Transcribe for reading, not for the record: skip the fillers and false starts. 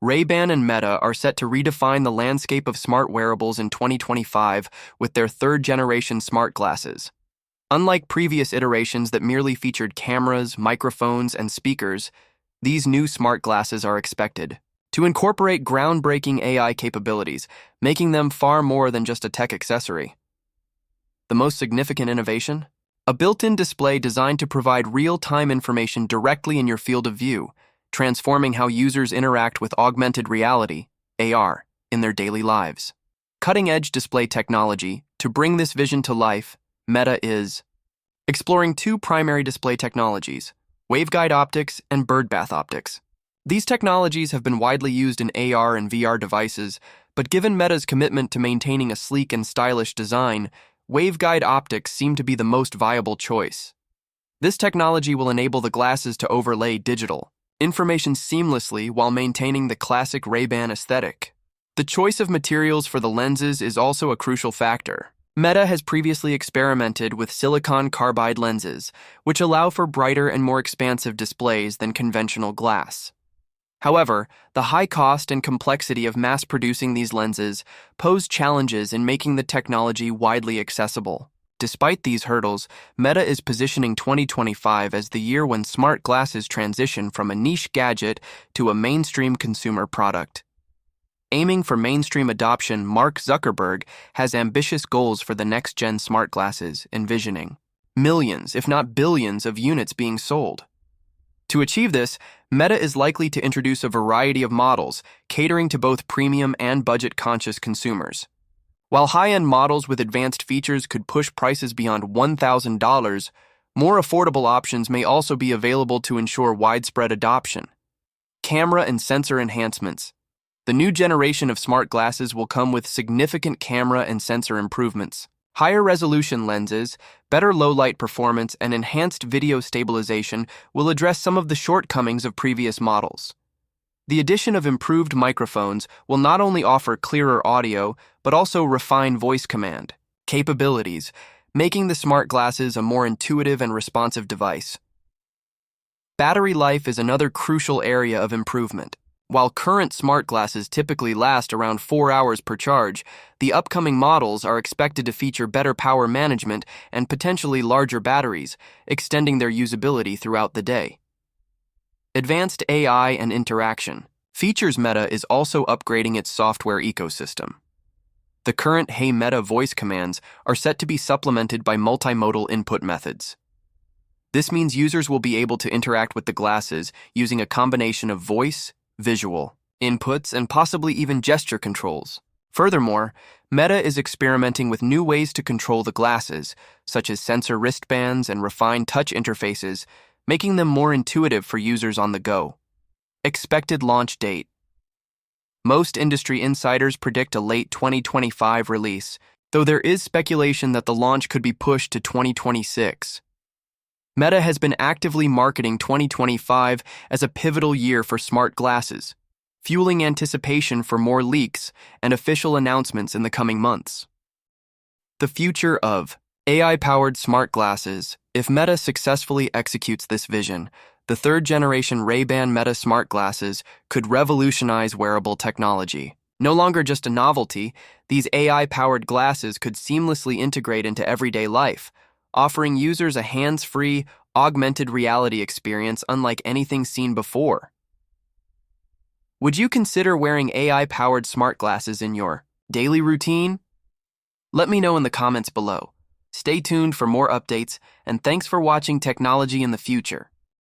Ray-Ban and Meta are set to redefine the landscape of smart wearables in 2025 with their third-generation smart glasses. Unlike previous iterations that merely featured cameras, microphones, and speakers, these new smart glasses are expected to incorporate groundbreaking AI capabilities, making them far more than just a tech accessory. The most significant innovation? A built-in display designed to provide real-time information directly in your field of view, transforming how users interact with augmented reality, AR, in their daily lives. Cutting-edge display technology. To bring this vision to life, Meta is exploring two primary display technologies, waveguide optics and birdbath optics. These technologies have been widely used in AR and VR devices, but given Meta's commitment to maintaining a sleek and stylish design, waveguide optics seem to be the most viable choice. This technology will enable the glasses to overlay digital information seamlessly while maintaining the classic Ray-Ban aesthetic. The choice of materials for the lenses is also a crucial factor. Meta has previously experimented with silicon carbide lenses, which allow for brighter and more expansive displays than conventional glass. However, the high cost and complexity of mass-producing these lenses pose challenges in making the technology widely accessible. Despite these hurdles, Meta is positioning 2025 as the year when smart glasses transition from a niche gadget to a mainstream consumer product. Aiming for mainstream adoption, Mark Zuckerberg has ambitious goals for the next-gen smart glasses, envisioning millions, if not billions, of units being sold. To achieve this, Meta is likely to introduce a variety of models, catering to both premium and budget-conscious consumers. While high-end models with advanced features could push prices beyond $1,000, more affordable options may also be available to ensure widespread adoption. Camera and sensor enhancements. The new generation of smart glasses will come with significant camera and sensor improvements. Higher resolution lenses, better low-light performance, and enhanced video stabilization will address some of the shortcomings of previous models. The addition of improved microphones will not only offer clearer audio, but also refine voice command capabilities, making the smart glasses a more intuitive and responsive device. Battery life is another crucial area of improvement. While current smart glasses typically last around 4 hours per charge, the upcoming models are expected to feature better power management and potentially larger batteries, extending their usability throughout the day. Advanced AI and interaction. Features Meta is also upgrading its software ecosystem. The current Hey Meta voice commands are set to be supplemented by multimodal input methods. This means users will be able to interact with the glasses using a combination of voice, visual inputs, and possibly even gesture controls. Furthermore, Meta is experimenting with new ways to control the glasses, such as sensor wristbands and refined touch interfaces, making them more intuitive for users on the go. Expected launch date. Most industry insiders predict a late 2025 release, though there is speculation that the launch could be pushed to 2026. Meta has been actively marketing 2025 as a pivotal year for smart glasses, fueling anticipation for more leaks and official announcements in the coming months. The future of AI-powered smart glasses. If Meta successfully executes this vision, the third-generation Ray-Ban Meta smart glasses could revolutionize wearable technology. No longer just a novelty, these AI-powered glasses could seamlessly integrate into everyday life, offering users a hands-free, augmented reality experience unlike anything seen before. Would you consider wearing AI-powered smart glasses in your daily routine? Let me know in the comments below. Stay tuned for more updates, and thanks for watching Technology in the Future.